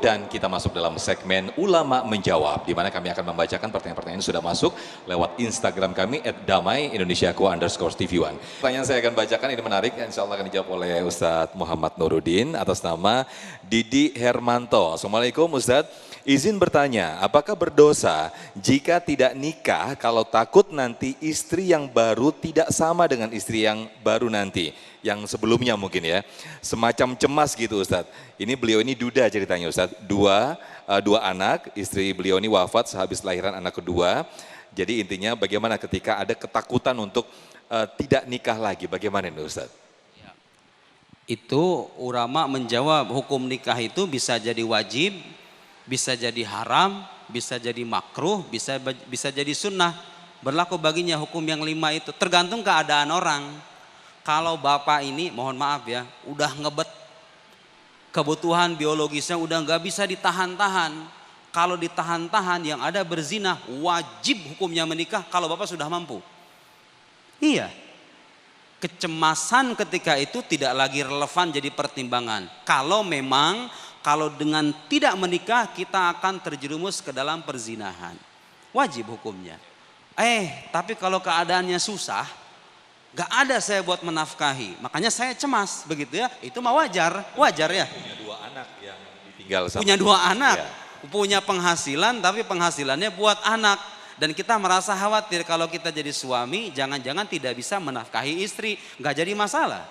Dan kita masuk dalam segmen Ulama Menjawab, di mana kami akan membacakan pertanyaan-pertanyaan yang sudah masuk lewat Instagram kami @damai_TV1. Pertanyaan saya akan bacakan, ini menarik, insya Allah akan dijawab oleh Ustadz Muhammad Nuruddin atas nama Didi Hermanto. Assalamualaikum Ustadz, izin bertanya, apakah berdosa jika tidak nikah kalau takut nanti istri yang baru tidak sama dengan istri yang baru nanti? Yang sebelumnya mungkin ya, semacam cemas gitu Ustadz. Ini beliau ini duda ceritanya Ustadz, dua anak, istri beliau ini wafat sehabis lahiran anak kedua. Jadi intinya bagaimana ketika ada ketakutan untuk tidak nikah lagi, bagaimana ini Ustadz? Itu ulama menjawab hukum nikah itu bisa jadi wajib, bisa jadi haram, bisa jadi makruh, bisa jadi sunnah. Berlaku baginya hukum yang 5 itu, tergantung keadaan orang. Kalau bapak ini, mohon maaf ya, udah ngebet, kebutuhan biologisnya udah nggak bisa ditahan-tahan. Kalau ditahan-tahan yang ada berzina, wajib hukumnya menikah kalau bapak sudah mampu. Iya, kecemasan ketika itu tidak lagi relevan jadi pertimbangan. Kalau dengan tidak menikah kita akan terjerumus ke dalam perzinahan. Wajib hukumnya. Tapi kalau keadaannya susah, gak ada saya buat menafkahi, makanya saya cemas begitu ya, itu mah wajar ya. Punya 2 anak yang ditinggal sama. Punya 2 anak, ya. Punya penghasilan tapi penghasilannya buat anak. Dan kita merasa khawatir kalau kita jadi suami, jangan-jangan tidak bisa menafkahi istri, gak jadi masalah.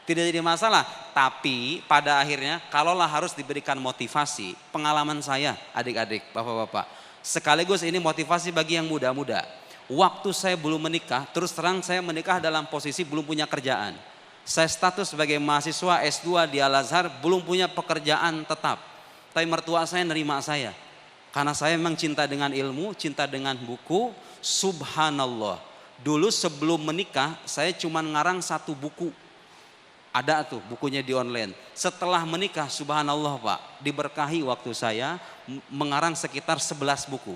Tidak jadi masalah, tapi pada akhirnya kalaulah harus diberikan motivasi, pengalaman saya adik-adik, bapak-bapak, sekaligus ini motivasi bagi yang muda-muda. Waktu saya belum menikah, terus terang saya menikah dalam posisi belum punya kerjaan. Saya status sebagai mahasiswa S2 di Al-Azhar, belum punya pekerjaan tetap. Tapi mertua saya nerima saya. Karena saya memang cinta dengan ilmu, cinta dengan buku. Subhanallah. Dulu sebelum menikah, saya cuma ngarang 1 buku. Ada tuh bukunya di online. Setelah menikah, subhanallah Pak, diberkahi waktu saya mengarang sekitar 11 buku.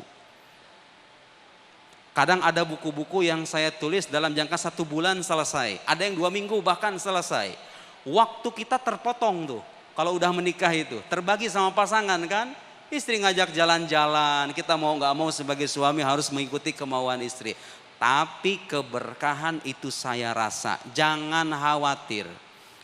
Kadang ada buku-buku yang saya tulis dalam jangka 1 bulan selesai. Ada yang 2 minggu bahkan selesai. Waktu kita terpotong tuh. Kalau udah menikah itu. Terbagi sama pasangan kan. Istri ngajak jalan-jalan. Kita mau gak mau sebagai suami harus mengikuti kemauan istri. Tapi keberkahan itu saya rasa. Jangan khawatir.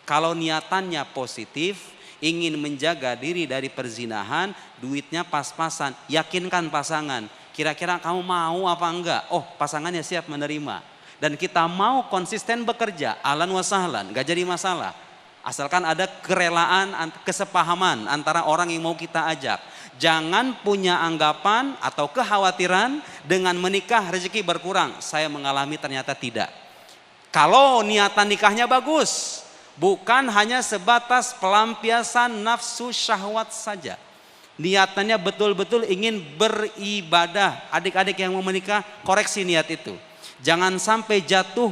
Kalau niatannya positif. Ingin menjaga diri dari perzinahan. Duitnya pas-pasan. Yakinkan pasangan. Kira-kira kamu mau apa enggak? Oh, pasangannya siap menerima. Dan kita mau konsisten bekerja, ahlan wa sahlan, gak jadi masalah. Asalkan ada kerelaan, kesepahaman antara orang yang mau kita ajak. Jangan punya anggapan atau kekhawatiran dengan menikah rezeki berkurang. Saya mengalami ternyata tidak. Kalau niatan nikahnya bagus, bukan hanya sebatas pelampiasan nafsu syahwat saja. Niatannya betul-betul ingin beribadah. Adik-adik yang mau menikah, koreksi niat itu. Jangan sampai jatuh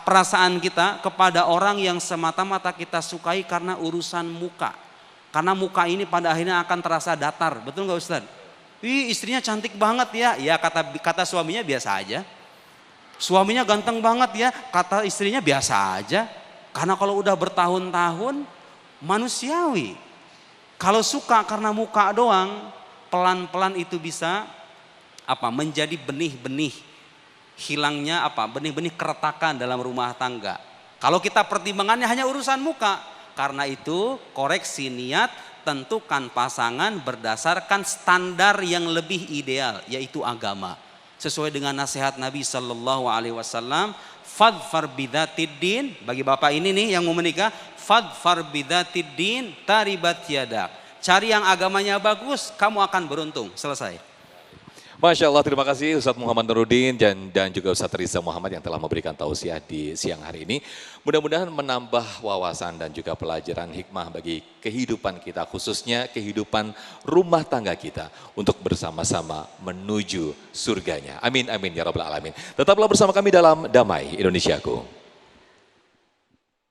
perasaan kita kepada orang yang semata-mata kita sukai karena urusan muka. Karena muka ini pada akhirnya akan terasa datar. Betul nggak Ustaz? Istrinya cantik banget ya. Ya kata suaminya biasa aja. Suaminya ganteng banget ya. Kata istrinya biasa aja. Karena kalau udah bertahun-tahun manusiawi. Kalau suka karena muka doang, pelan-pelan itu bisa menjadi benih-benih hilangnya benih-benih keretakan dalam rumah tangga. Kalau kita pertimbangannya hanya urusan muka, karena itu koreksi niat, tentukan pasangan berdasarkan standar yang lebih ideal, yaitu agama. Sesuai dengan nasihat Nabi Sallallahu Alaihi Wasallam, fadfar bidzatiddin, bagi bapak ini nih yang mau menikah, fadfar bidzatiddin taribat yadak. Cari yang agamanya bagus, kamu akan beruntung. Selesai. Masya Allah, terima kasih Ustadz Muhammad Nuruddin dan juga Ustadz Riza Muhammad yang telah memberikan tausiah di siang hari ini. Mudah-mudahan menambah wawasan dan juga pelajaran hikmah bagi kehidupan kita, khususnya kehidupan rumah tangga kita untuk bersama-sama menuju surganya. Amin, amin, ya rabbal alamin. Tetaplah bersama kami dalam Damai Indonesiaku.